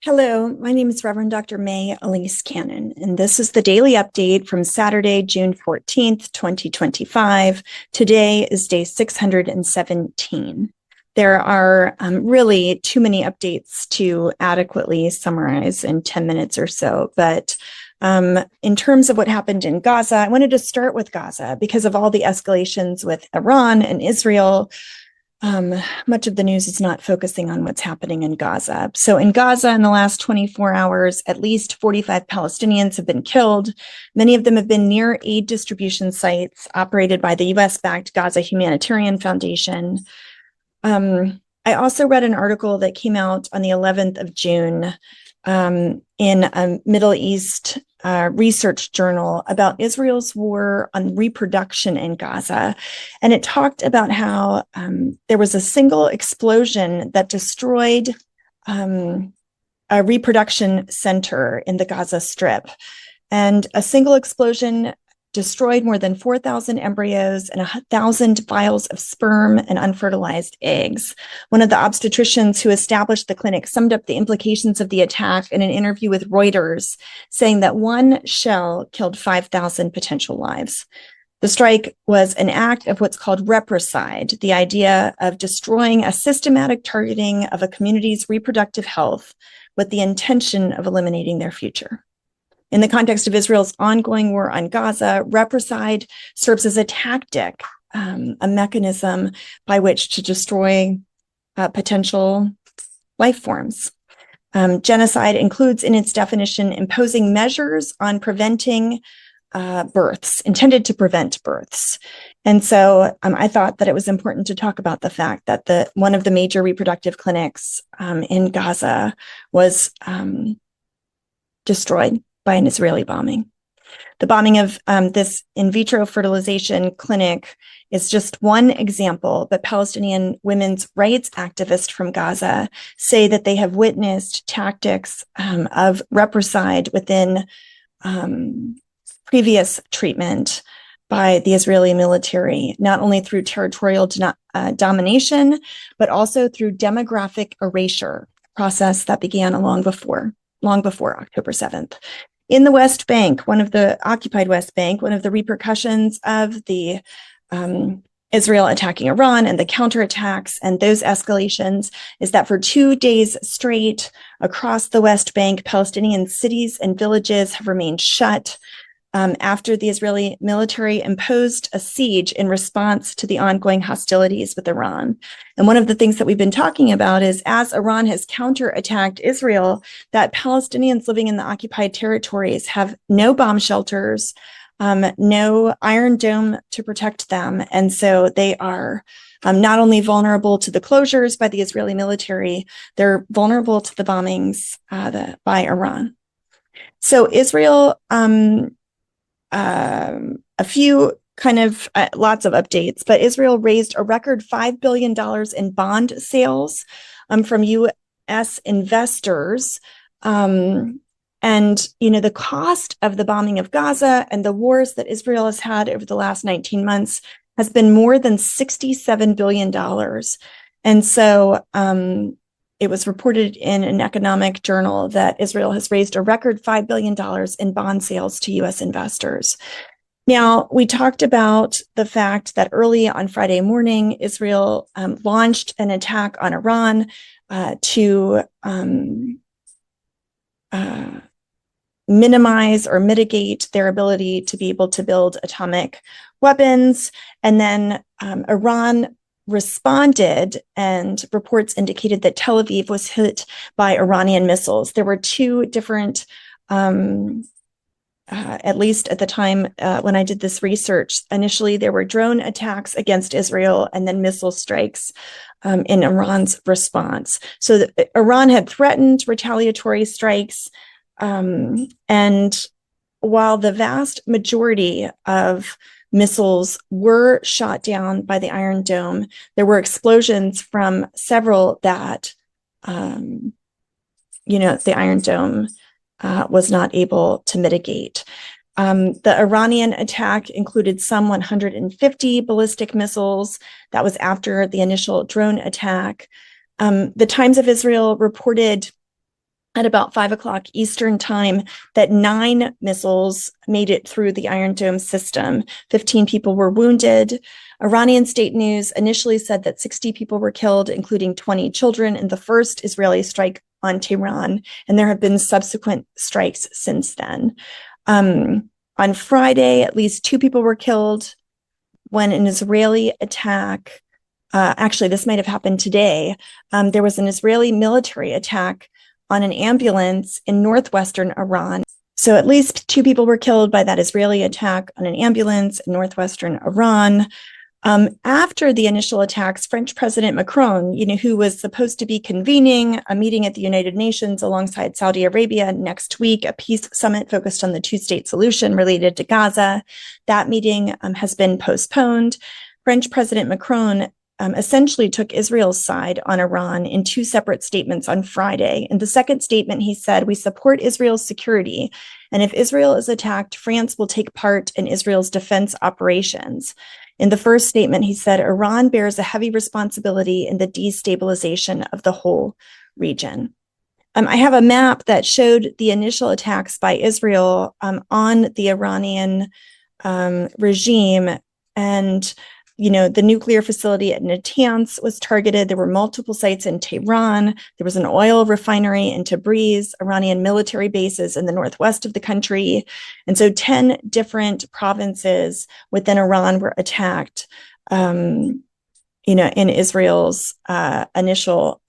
Hello, my name is Reverend Dr. May Elise Cannon, and this is the daily update from Saturday, June 14th, 2025. Today is day 617. There are really too many updates to adequately summarize in 10 minutes or so, but in terms of what happened in Gaza, I wanted to start with Gaza because of all the escalations with Iran and Israel. Much of the news is not focusing on what's happening in Gaza. So in Gaza, in the last 24 hours, at least 45 Palestinians have been killed. Many of them have been near aid distribution sites operated by the US-backed Gaza Humanitarian Foundation. I also read an article that came out on the 11th of June in a Middle East research journal about Israel's war on reproduction in Gaza. And it talked about how there was a single explosion that destroyed a reproduction center in the Gaza Strip. And a single explosion destroyed more than 4,000 embryos and 1,000 vials of sperm and unfertilized eggs. One of the obstetricians who established the clinic summed up the implications of the attack in an interview with Reuters, saying that one shell killed 5,000 potential lives. The strike was an act of what's called repricide, the idea of destroying a systematic targeting of a community's reproductive health with the intention of eliminating their future. In the context of Israel's ongoing war on Gaza, repricide serves as a tactic, a mechanism by which to destroy potential life forms. Genocide includes in its definition imposing measures on preventing births, intended to prevent births. And so I thought that it was important to talk about the fact that one of the major reproductive clinics in Gaza was destroyed by an Israeli bombing. The bombing of this in vitro fertilization clinic is just one example, but Palestinian women's rights activists from Gaza say that they have witnessed tactics of repricide within previous treatment by the Israeli military, not only through territorial domination, but also through demographic erasure, a process that began long before October 7th. In the West Bank, one of the occupied West Bank, one of the repercussions of the Israel attacking Iran and the counterattacks and those escalations is that for 2 days straight across the West Bank, Palestinian cities and villages have remained shut after the Israeli military imposed a siege in response to the ongoing hostilities with Iran. And one of the things that we've been talking about is as Iran has counterattacked Israel, that Palestinians living in the occupied territories have no bomb shelters, no Iron Dome to protect them. And so they are not only vulnerable to the closures by the Israeli military, they're vulnerable to the bombings by Iran. So Israel, a few lots of updates, but Israel raised a record $5 billion in bond sales from U.S. investors. And, the cost of the bombing of Gaza and the wars that Israel has had over the last 19 months has been more than $67 billion. And so it was reported in an economic journal that Israel has raised a record $5 billion in bond sales to U.S. investors. Now, we talked about the fact that early on Friday morning, Israel launched an attack on Iran to minimize or mitigate their ability to be able to build atomic weapons. And then Iran responded, and reports indicated that Tel Aviv was hit by Iranian missiles. There were two different, at least at the time when I did this research, initially there were drone attacks against Israel and then missile strikes in Iran's response. So Iran had threatened retaliatory strikes, and while the vast majority of missiles were shot down by the Iron Dome, there were explosions from several that, the Iron Dome was not able to mitigate. The Iranian attack included some 150 ballistic missiles. That was after the initial drone attack. The Times of Israel reported at about 5 o'clock Eastern time that 9 missiles made it through the Iron Dome system. 15 people were wounded. Iranian state news initially said that 60 people were killed, including 20 children, in the first Israeli strike on Tehran, and there have been subsequent strikes since then. On Friday, at least 2 people were killed when an Israeli attack, actually, this might have happened today. There was an Israeli military attack on an ambulance in northwestern Iran. So at least 2 people were killed by that Israeli attack on an ambulance in northwestern Iran. After the initial attacks, French President Macron, who was supposed to be convening a meeting at the United Nations alongside Saudi Arabia next week, a peace summit focused on the 2-state solution related to Gaza, that meeting has been postponed. French President Macron essentially took Israel's side on Iran in 2 separate statements on Friday. In the second statement, he said, "We support Israel's security, and if Israel is attacked, France will take part in Israel's defense operations." In the first statement, he said, "Iran bears a heavy responsibility in the destabilization of the whole region." I have a map that showed the initial attacks by Israel on the Iranian regime, and the nuclear facility at Natanz was targeted. There were multiple sites in Tehran. There was an oil refinery in Tabriz, Iranian military bases in the northwest of the country. And so 10 different provinces within Iran were attacked, in Israel's initial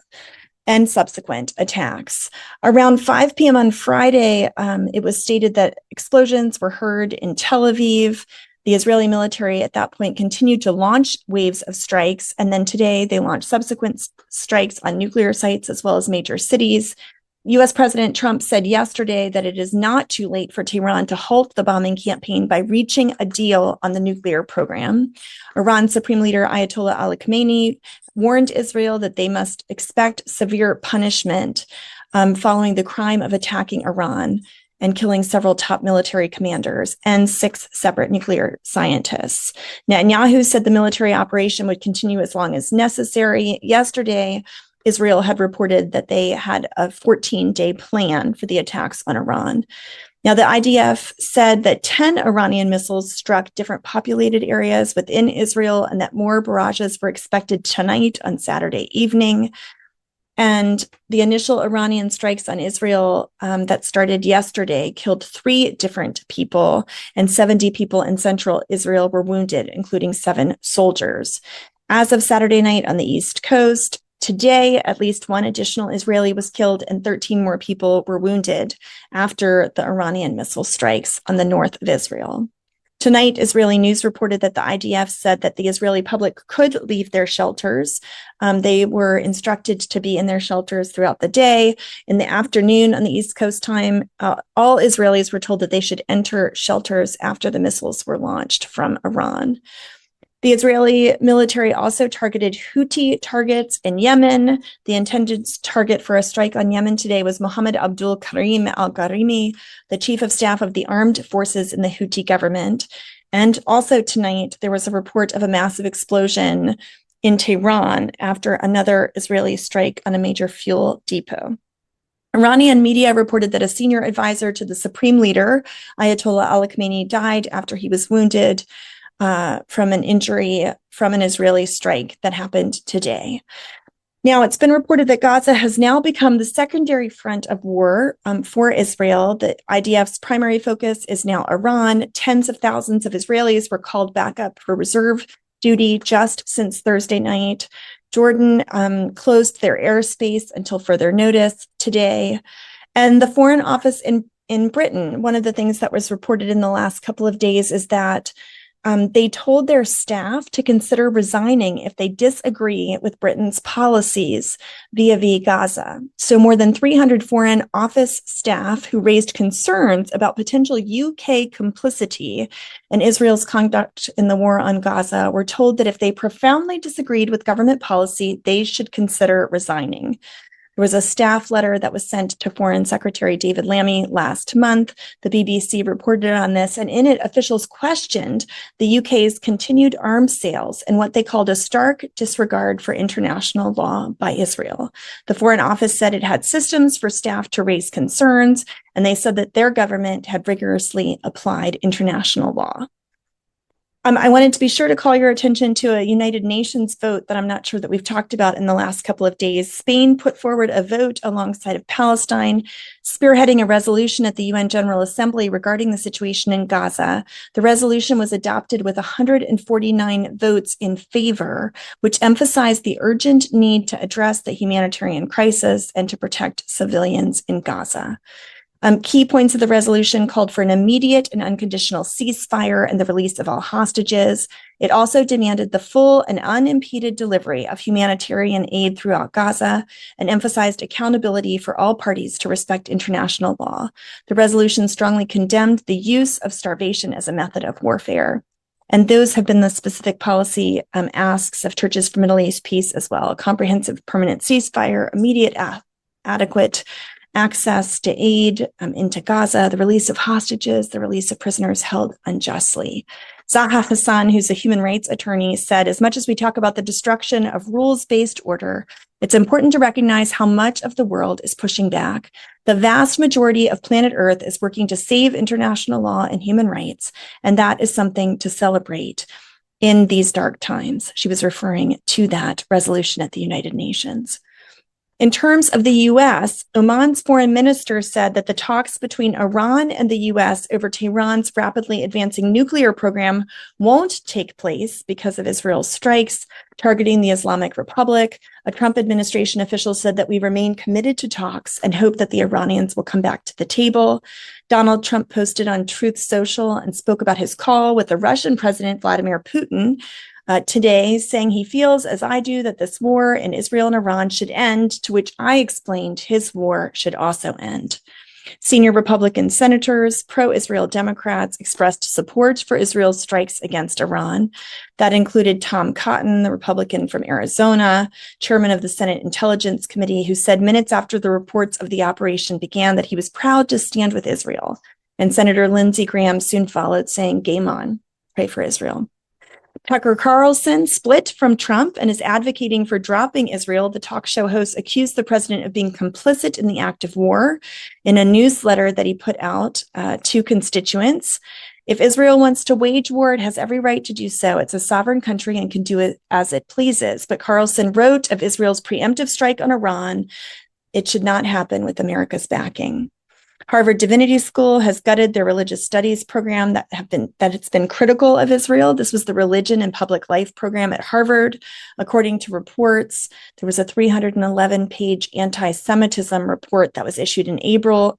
and subsequent attacks. Around 5 p.m. on Friday, it was stated that explosions were heard in Tel Aviv. The Israeli military at that point continued to launch waves of strikes, and then today they launched subsequent strikes on nuclear sites as well as major cities. U.S. President Trump said yesterday that it is not too late for Tehran to halt the bombing campaign by reaching a deal on the nuclear program. Iran's Supreme Leader Ayatollah Ali Khamenei warned Israel that they must expect severe punishment following the crime of attacking Iran and killing several top military commanders and 6 separate nuclear scientists. Netanyahu said the military operation would continue as long as necessary. Yesterday, Israel had reported that they had a 14-day plan for the attacks on Iran. Now, the IDF said that 10 Iranian missiles struck different populated areas within Israel and that more barrages were expected tonight on Saturday evening. And the initial Iranian strikes on Israel that started yesterday killed 3 different people, and 70 people in central Israel were wounded, including 7 soldiers. As of Saturday night on the East Coast, today, at least 1 additional Israeli was killed and 13 more people were wounded after the Iranian missile strikes on the north of Israel. Tonight, Israeli news reported that the IDF said that the Israeli public could leave their shelters. They were instructed to be in their shelters throughout the day. In the afternoon on the East Coast time, all Israelis were told that they should enter shelters after the missiles were launched from Iran. The Israeli military also targeted Houthi targets in Yemen. The intended target for a strike on Yemen today was Mohammed Abdul Karim al-Gharimi, the chief of staff of the armed forces in the Houthi government. And also tonight, there was a report of a massive explosion in Tehran after another Israeli strike on a major fuel depot. Iranian media reported that a senior advisor to the supreme leader, Ayatollah Ali Khamenei, died after he was wounded from an injury from an Israeli strike that happened today. Now, it's been reported that Gaza has now become the secondary front of war for Israel. The IDF's primary focus is now Iran. Tens of thousands of Israelis were called back up for reserve duty just since Thursday night. Jordan closed their airspace until further notice today. And the Foreign Office in Britain, one of the things that was reported in the last couple of days is that they told their staff to consider resigning if they disagree with Britain's policies vis-a-vis Gaza. So more than 300 Foreign Office staff who raised concerns about potential UK complicity in Israel's conduct in the war on Gaza were told that if they profoundly disagreed with government policy, they should consider resigning. There was a staff letter that was sent to Foreign Secretary David Lammy last month. The BBC reported on this, and in it, officials questioned the UK's continued arms sales and what they called a stark disregard for international law by Israel. The Foreign Office said it had systems for staff to raise concerns, and they said that their government had rigorously applied international law. I wanted to be sure to call your attention to a United Nations vote that I'm not sure that we've talked about in the last couple of days. Spain put forward a vote alongside of Palestine, spearheading a resolution at the UN General Assembly regarding the situation in Gaza. The resolution was adopted with 149 votes in favor, which emphasized the urgent need to address the humanitarian crisis and to protect civilians in Gaza. Key points of the resolution called for an immediate and unconditional ceasefire and the release of all hostages. It also demanded the full and unimpeded delivery of humanitarian aid throughout Gaza and emphasized accountability for all parties to respect international law. The resolution strongly condemned the use of starvation as a method of warfare. And those have been the specific policy asks of Churches for Middle East Peace as well: a comprehensive permanent ceasefire, immediate adequate access to aid into Gaza, the release of hostages, the release of prisoners held unjustly. Zaha Hassan, who's a human rights attorney, said, as much as we talk about the destruction of rules-based order, it's important to recognize how much of the world is pushing back. The vast majority of planet Earth is working to save international law and human rights, and that is something to celebrate in these dark times. She was referring to that resolution at the United Nations. In terms of the U.S., Oman's foreign minister said that the talks between Iran and the U.S. over Tehran's rapidly advancing nuclear program won't take place because of Israel's strikes targeting the Islamic Republic. A Trump administration official said that we remain committed to talks and hope that the Iranians will come back to the table. Donald Trump posted on Truth Social and spoke about his call with the Russian President Vladimir Putin today, saying he feels, as I do, that this war in Israel and Iran should end, to which I explained his war should also end. Senior Republican senators, pro-Israel Democrats, expressed support for Israel's strikes against Iran. That included Tom Cotton, the Republican from Arizona, chairman of the Senate Intelligence Committee, who said minutes after the reports of the operation began that he was proud to stand with Israel. And Senator Lindsey Graham soon followed, saying, "Game on, pray for Israel." Tucker Carlson split from Trump and is advocating for dropping Israel. The talk show host accused the president of being complicit in the act of war in a newsletter that he put out to constituents. If Israel wants to wage war, it has every right to do so. It's a sovereign country and can do it as it pleases. But Carlson wrote of Israel's preemptive strike on Iran, it should not happen with America's backing. Harvard Divinity School has gutted their religious studies program that it's been critical of Israel. This was the Religion and Public Life program at Harvard. According to reports, there was a 311-page anti-Semitism report that was issued in April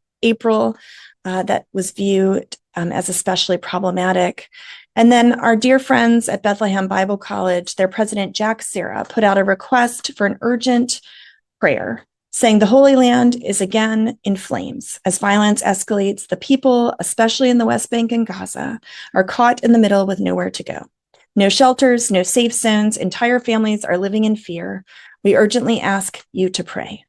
that was viewed as especially problematic. And then our dear friends at Bethlehem Bible College, their president, Jack Serra, put out a request for an urgent prayer, saying the Holy Land is again in flames. As violence escalates, the people, especially in the West Bank and Gaza, are caught in the middle with nowhere to go. No shelters, no safe zones, entire families are living in fear. We urgently ask you to pray.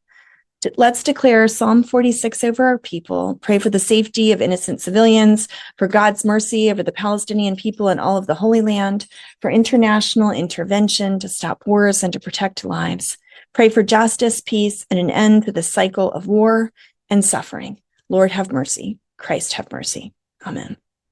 Let's declare Psalm 46 over our people, pray for the safety of innocent civilians, for God's mercy over the Palestinian people and all of the Holy Land, for international intervention to stop wars and to protect lives. Pray for justice, peace, and an end to the cycle of war and suffering. Lord, have mercy. Christ, have mercy. Amen.